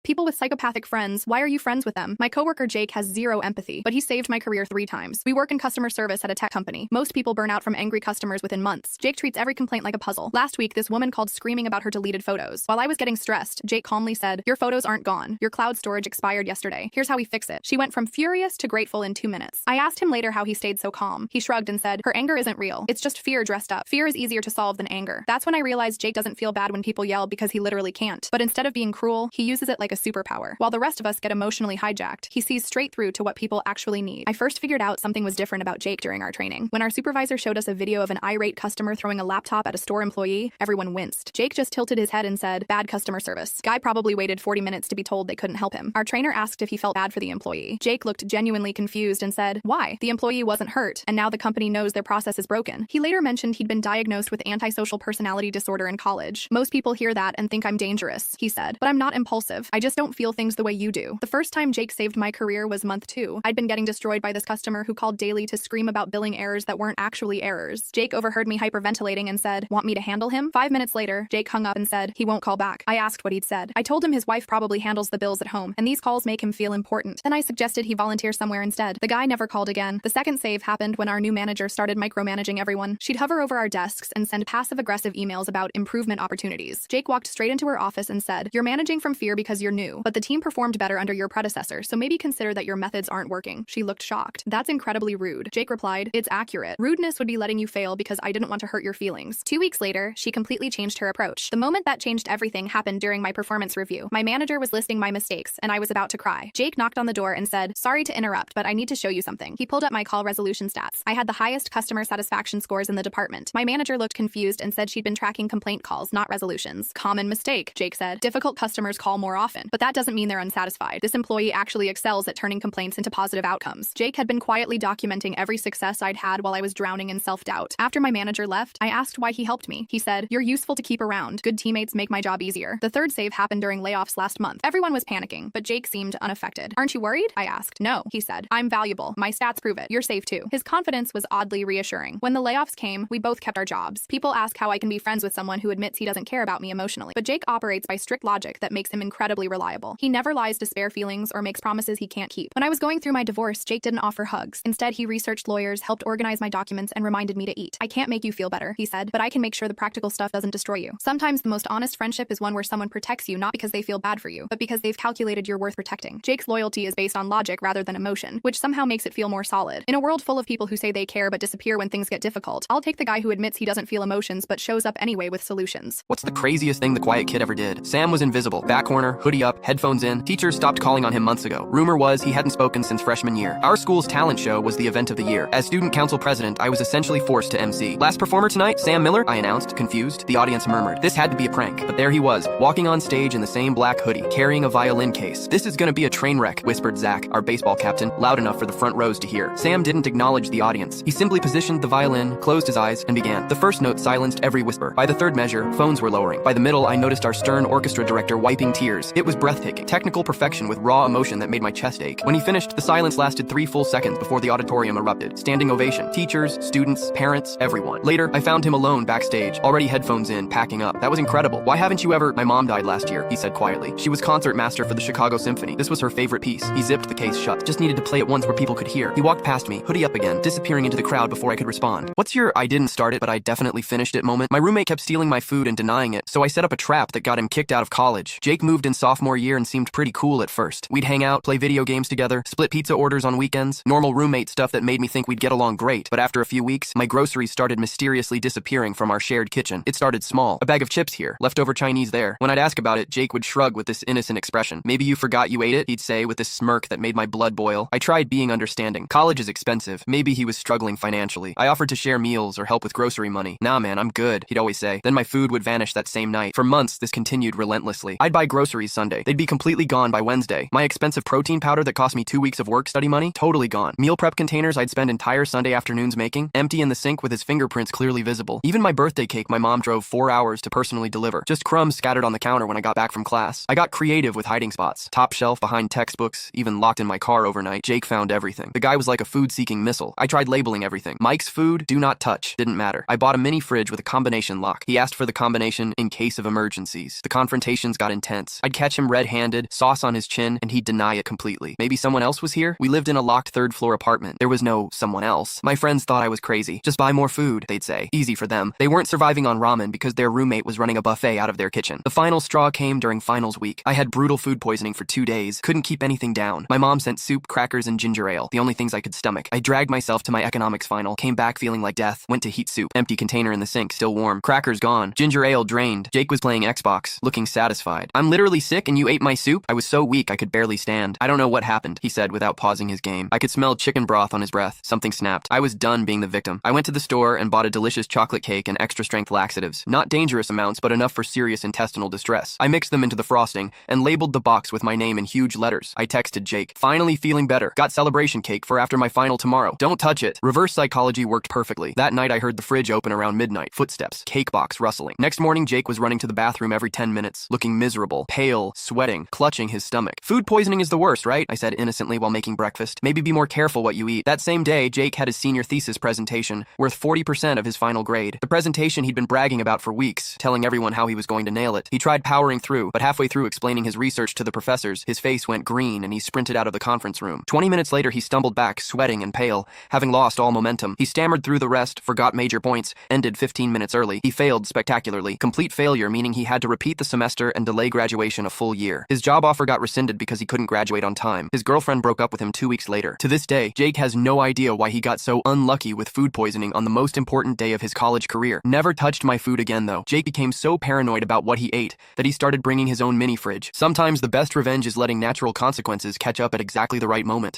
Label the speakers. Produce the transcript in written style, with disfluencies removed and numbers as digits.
Speaker 1: People with psychopathic friends, why are you friends with them? My coworker Jake has zero empathy, but he saved my career 3 times. We work in customer service at a tech company. Most people burn out from angry customers within months. Jake treats every complaint like a puzzle. Last week, this woman called screaming about her deleted photos. While I was getting stressed, Jake calmly said, "Your photos aren't gone. Your cloud storage expired yesterday. Here's how we fix it." She went from furious to grateful in 2 minutes. I asked him later how he stayed so calm. He shrugged and said, "Her anger isn't real. It's just fear dressed up. Fear is easier to solve than anger." That's when I realized Jake doesn't feel bad when people yell because he literally can't. But instead of being cruel, he uses it like a superpower. While the rest of us get emotionally hijacked, he sees straight through to what people actually need. I first figured out something was different about Jake during our training. When our supervisor showed us a video of an irate customer throwing a laptop at a store employee, everyone winced. Jake just tilted his head and said, "Bad customer service." Guy probably waited 40 minutes to be told they couldn't help him. Our trainer asked if he felt bad for the employee. Jake looked genuinely confused and said, "Why? The employee wasn't hurt, and now the company knows their process is broken." He later mentioned he'd been diagnosed with antisocial personality disorder in college. "Most people hear that and think I'm dangerous," he said, "but I'm not impulsive. I just don't feel things the way you do." The first time Jake saved my career was month 2. I'd been getting destroyed by this customer who called daily to scream about billing errors that weren't actually errors. Jake overheard me hyperventilating and said, "Want me to handle him?" 5 minutes later, Jake hung up and said he won't call back. I asked what he'd said. I told him his wife probably handles the bills at home, and these calls make him feel important. Then I suggested he volunteer somewhere instead. The guy never called again. The second save happened when our new manager started micromanaging everyone. She'd hover over our desks and send passive-aggressive emails about improvement opportunities. Jake walked straight into her office and said, "You're managing from fear because you're new, but the team performed better under your predecessor, so maybe consider that your methods aren't working." She looked shocked. "That's incredibly rude." Jake replied, "It's accurate. Rudeness would be letting you fail because I didn't want to hurt your feelings." 2 weeks later, she completely changed her approach. The moment that changed everything happened during my performance review. My manager was listing my mistakes, and I was about to cry. Jake knocked on the door and said, "Sorry to interrupt, but I need to show you something." He pulled up my call resolution stats. I had the highest customer satisfaction scores in the department. My manager looked confused and said she'd been tracking complaint calls, not resolutions. "Common mistake," Jake said. "Difficult customers call more often, but that doesn't mean they're unsatisfied. This employee actually excels at turning complaints into positive outcomes." Jake had been quietly documenting every success I'd had while I was drowning in self-doubt. After my manager left, I asked why he helped me. He said, "You're useful to keep around. Good teammates make my job easier." The third save happened during layoffs last month. Everyone was panicking, but Jake seemed unaffected. "Aren't you worried?" I asked. "No," he said. "I'm valuable. My stats prove it. You're safe too." His confidence was oddly reassuring. When the layoffs came, we both kept our jobs. People ask how I can be friends with someone who admits he doesn't care about me emotionally, but Jake operates by strict logic that makes him incredibly reliable. He never lies to spare feelings or makes promises he can't keep. When I was going through my divorce, Jake didn't offer hugs. Instead, he researched lawyers, helped organize my documents, and reminded me to eat. "I can't make you feel better," he said, "but I can make sure the practical stuff doesn't destroy you." Sometimes the most honest friendship is one where someone protects you not because they feel bad for you, but because they've calculated you're worth protecting. Jake's loyalty is based on logic rather than emotion, which somehow makes it feel more solid. In a world full of people who say they care but disappear when things get difficult, I'll take the guy who admits he doesn't feel emotions but shows up anyway with solutions.
Speaker 2: What's the craziest thing the quiet kid ever did? Sam was invisible. Back corner, hoodie up, headphones in. Teachers stopped calling on him months ago. Rumor was he hadn't spoken since freshman year. Our school's talent show was the event of the year. As student council president, I was essentially forced to MC. "Last performer tonight, Sam Miller," I announced, confused. The audience murmured. This had to be a prank, but there he was, walking on stage in the same black hoodie, carrying a violin case. "This is gonna be a train wreck," whispered Zach, our baseball captain, loud enough for the front rows to hear. Sam didn't acknowledge the audience. He simply positioned the violin, closed his eyes, and began. The first note silenced every whisper. By the third measure, phones were lowering. By the middle, I noticed our stern orchestra director wiping tears. It was breathtaking. Technical perfection with raw emotion that made my chest ache. When he finished, the silence lasted 3 full seconds before the auditorium erupted. Standing ovation. Teachers, students, parents, everyone. Later, I found him alone backstage, already headphones in, packing up. "That was incredible. Why haven't you ever—" "My mom died last year," he said quietly. "She was concert master for the Chicago Symphony. This was her favorite piece." He zipped the case shut. "Just needed to play it once where people could hear." He walked past me, hoodie up again, disappearing into the crowd before I could respond. "What's your I didn't start it, but I definitely finished it moment?" My roommate kept stealing my food and denying it, so I set up a trap that got him kicked out of college. Jake moved in sophomore year and seemed pretty cool at first. We'd hang out, play video games together, split pizza orders on weekends, normal roommate stuff that made me think we'd get along great. But after a few weeks, my groceries started mysteriously disappearing from our shared kitchen. It started small. A bag of chips here, leftover Chinese there. When I'd ask about it, Jake would shrug with this innocent expression. "Maybe you forgot you ate it," he'd say with this smirk that made my blood boil. I tried being understanding. College is expensive. Maybe he was struggling financially. I offered to share meals or help with grocery money. "Nah, man, I'm good," he'd always say. Then my food would vanish that same night. For months, this continued relentlessly. I'd buy groceries Sunday. They'd be completely gone by Wednesday. My expensive protein powder that cost me 2 weeks of work study money, totally gone. Meal prep containers I'd spend entire Sunday afternoons making, empty in the sink with his fingerprints clearly visible. Even my birthday cake my mom drove 4 hours to personally deliver. Just crumbs scattered on the counter when I got back from class. I got creative with hiding spots. Top shelf behind textbooks, even locked in my car overnight. Jake found everything. The guy was like a food-seeking missile. I tried labeling everything. Mike's food, do not touch. Didn't matter. I bought a mini fridge with a combination lock. He asked for the combination in case of emergencies. The confrontations got intense. I'd catch catch him red-handed, sauce on his chin, and he'd deny it completely. Maybe someone else was here? We lived in a locked third-floor apartment. There was no someone else. My friends thought I was crazy. Just buy more food, they'd say. Easy for them. They weren't surviving on ramen because their roommate was running a buffet out of their kitchen. The final straw came during finals week. I had brutal food poisoning for 2 days. Couldn't keep anything down. My mom sent soup, crackers, and ginger ale, the only things I could stomach. I dragged myself to my economics final, came back feeling like death, went to heat soup. Empty container in the sink, still warm. Crackers gone. Ginger ale drained. Jake was playing Xbox, looking satisfied. I'm literally sick and you ate my soup? I was so weak I could barely stand. I don't know what happened, he said without pausing his game. I could smell chicken broth on his breath. Something snapped. I was done being the victim. I went to the store and bought a delicious chocolate cake and extra-strength laxatives. Not dangerous amounts, but enough for serious intestinal distress. I mixed them into the frosting and labeled the box with my name in huge letters. I texted Jake. Finally feeling better. Got celebration cake for after my final tomorrow. Don't touch it. Reverse psychology worked perfectly. That night I heard the fridge open around midnight. Footsteps. Cake box rustling. Next morning Jake was running to the bathroom every 10 minutes, looking miserable, pale, sweating, clutching his stomach. Food poisoning is the worst, right? I said innocently while making breakfast. Maybe be more careful what you eat. That same day, Jake had his senior thesis presentation, worth 40% of his final grade. The presentation he'd been bragging about for weeks, telling everyone how he was going to nail it. He tried powering through, but halfway through explaining his research to the professors, his face went green and he sprinted out of the conference room. 20 minutes later, he stumbled back, sweating and pale, having lost all momentum. He stammered through the rest, forgot major points, ended 15 minutes early. He failed spectacularly. Complete failure, meaning he had to repeat the semester and delay graduation a full year. His job offer got rescinded because he couldn't graduate on time. His girlfriend broke up with him 2 weeks later. To this day, Jake has no idea why he got so unlucky with food poisoning on the most important day of his college career. Never touched my food again though. Jake became so paranoid about what he ate that he started bringing his own mini fridge. Sometimes the best revenge is letting natural consequences catch up at exactly the right moment.